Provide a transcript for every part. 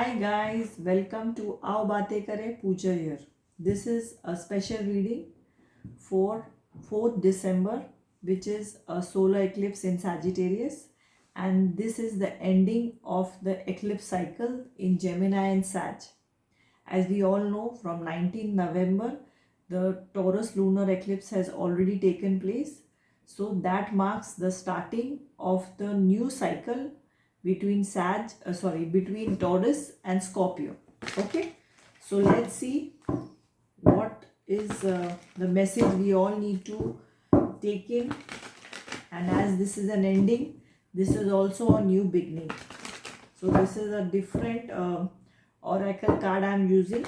Hi guys, welcome to Aao Baatein Kare Pooja here. This is a special reading for 4th December, which is a solar eclipse in Sagittarius, and this is the ending of the eclipse cycle in Gemini and Sag. As we all know, from 19 November, the Taurus lunar eclipse has already taken place. So that marks the starting of the new cycle between between Taurus and Scorpio. Okay, so let's see what is the message we all need to take in. And as this is an ending, this is also a new beginning. So this is a different oracle card I am using.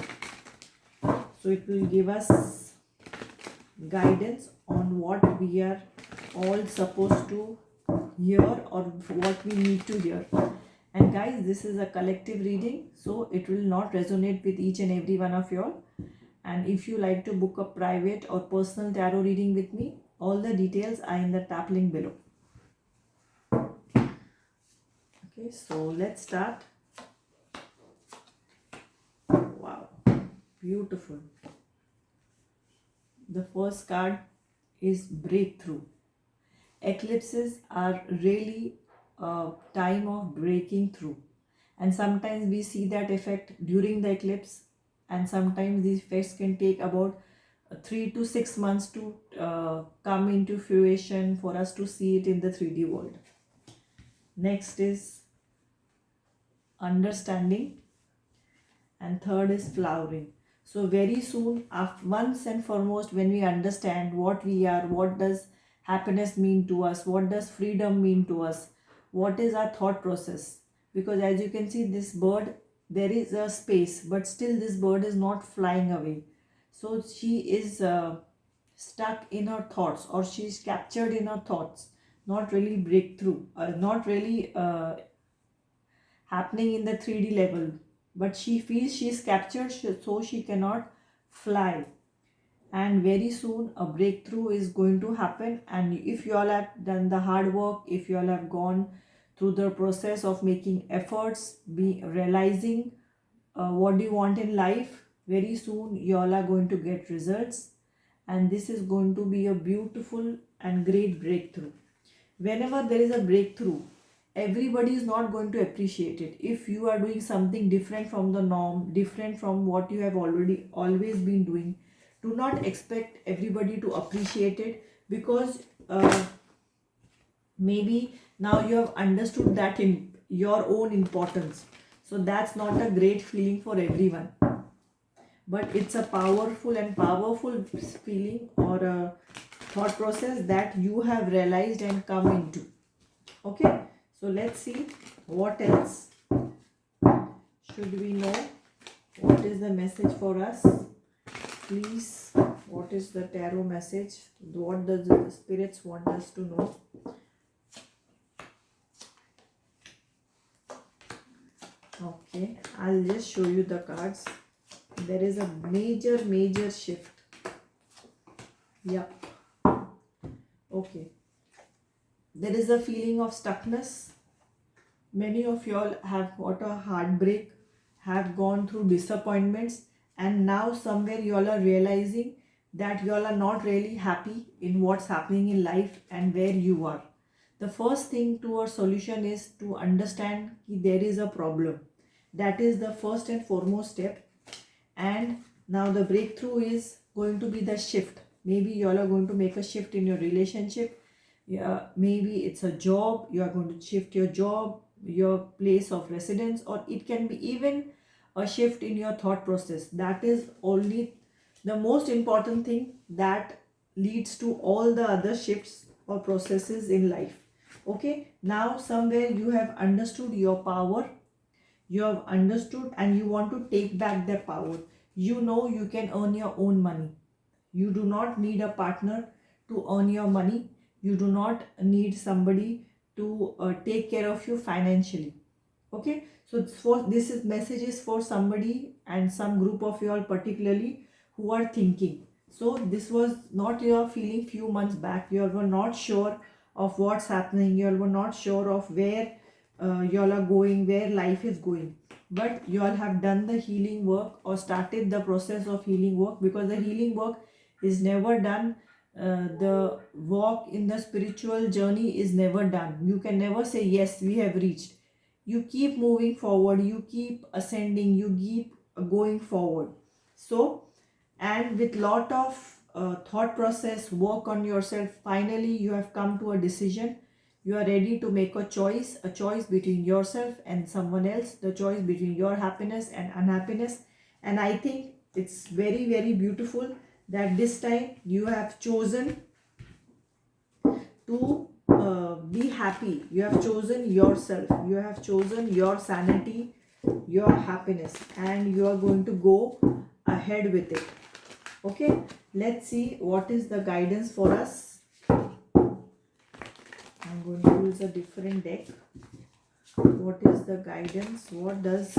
So it will give us guidance on what we are all supposed to hear or what we need to hear. And guys, this is a collective reading, so it will not resonate with each and every one of you all. And if you like to book a private or personal tarot reading with me, all the details are in the tap link below. Okay, so let's start. Wow, beautiful. The first card is breakthrough. Eclipses are really a time of breaking through, and sometimes we see that effect during the eclipse, and sometimes these effects can take about 3 to 6 months to come into fruition for us to see it in the 3D world. Next is understanding, and third is flowering. So very soon, once and foremost, when we understand what we are, what does happiness mean to us, what does freedom mean to us, what is our thought process, because as you can see, this bird, there is a space, but still this bird is not flying away. So she is stuck in her thoughts, or she is captured in her thoughts, not really breakthrough, not really happening in the 3D level, but she feels she is captured, so she cannot fly. And very soon a breakthrough is going to happen. And if you all have done the hard work, if you all have gone through the process of making efforts, be realizing what do you want in life, very soon you all are going to get results, and this is going to be a beautiful and great breakthrough. Whenever there is a breakthrough, everybody is not going to appreciate it. If you are doing something different from the norm, different from what you have already always been doing, do not expect everybody to appreciate it, because maybe now you have understood that in your own importance. So that's not a great feeling for everyone, but it's a powerful feeling or a thought process that you have realized and come into. Okay, so let's see what else should we know. What is the message for us? Please, what is the tarot message? What does the spirits want us to know? Okay, I'll just show you the cards. There is a major shift. Yep. Okay. There is a feeling of stuckness. Many of you all have got a heartbreak, have gone through disappointments, and now somewhere you all are realizing that you all are not really happy in what's happening in life and where you are. The first thing to a solution is to understand that there is a problem. That is the first and foremost step. And now the breakthrough is going to be the shift. Maybe you all are going to make a shift in your relationship. Yeah, maybe it's a job. You are going to shift your job, your place of residence, or it can be even a shift in your thought process. That is only the most important thing that leads to all the other shifts or processes in life. Okay, now somewhere you have understood your power, you have understood, and you want to take back that power. You know you can earn your own money. You do not need a partner to earn your money. You do not need somebody to take care of you financially. Okay, so this is message is for somebody and some group of you all particularly who are thinking. So this was not your feeling few months back. You all were not sure of what's happening. You all were not sure of where you all are going, where life is going. but you all have done the healing work or started the process of healing work, because the healing work is never done. The walk in the spiritual journey is never done. You can never say, yes, we have reached. You keep moving forward, you keep ascending, you keep going forward. So, and with lot of thought process, work on yourself, finally you have come to a decision. You are ready to make a choice between yourself and someone else, the choice between your happiness and unhappiness. And I think it's very, very beautiful that this time you have chosen to be happy. You have chosen yourself, you have chosen your sanity, your happiness, and you are going to go ahead with it. Okay, let's see what is the guidance for us. I'm going to use a different deck. What is the guidance? What does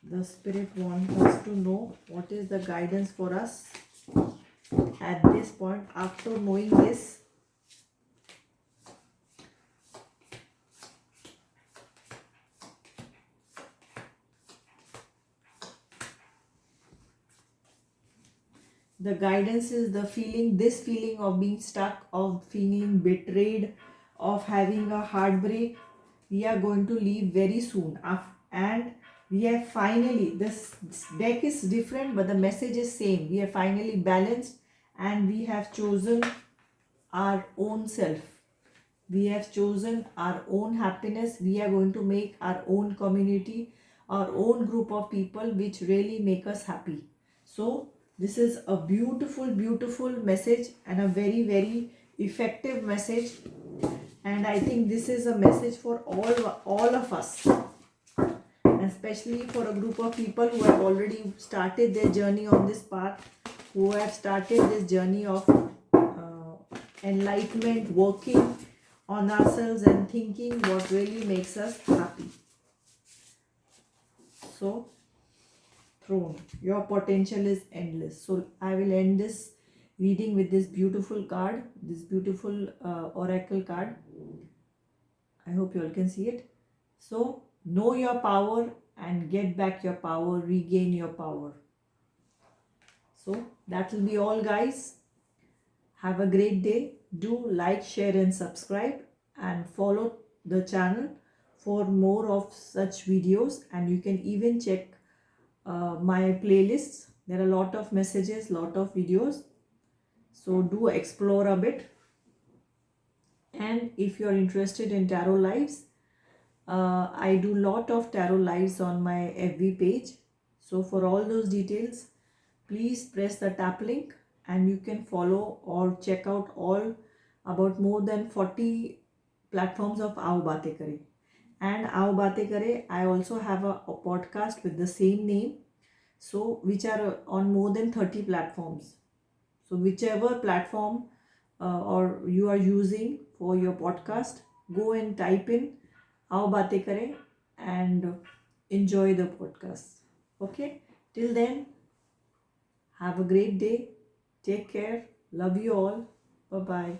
the spirit want us to know? What is the guidance for us at this point? After knowing this, the guidance is the feeling, this feeling of being stuck, of feeling betrayed, of having a heartbreak. We are going to leave very soon. And we have finally, this deck is different but the message is same. We are finally balanced and we have chosen our own self. We have chosen our own happiness. We are going to make our own community, our own group of people which really make us happy. So this is a beautiful, beautiful message and a very, very effective message. And I think this is a message for all of us, especially for a group of people who have already started their journey on this path, who have started this journey of enlightenment, working on ourselves and thinking what really makes us happy. So, throne, your potential is endless. So I will end this reading with this beautiful card, this beautiful oracle card. I hope you all can see it. So know your power and get back your power, regain your power. So that will be all, guys. Have a great day. Do like, share and subscribe and follow the channel for more of such videos. And you can even check my playlists. There are a lot of messages, lot of videos. So do explore a bit. And if you're interested in tarot lives, I do lot of tarot lives on my FB page. So for all those details, please press the tap link and you can follow or check out all about more than 40 platforms of Aao Baatein Kare. And Aao Baatein Kare, I also have a podcast with the same name. So which are on more than 30 platforms. So whichever platform or you are using for your podcast, go and type in Aao Baatein Kare and enjoy the podcast. Okay, till then, have a great day. Take care. Love you all. Bye bye.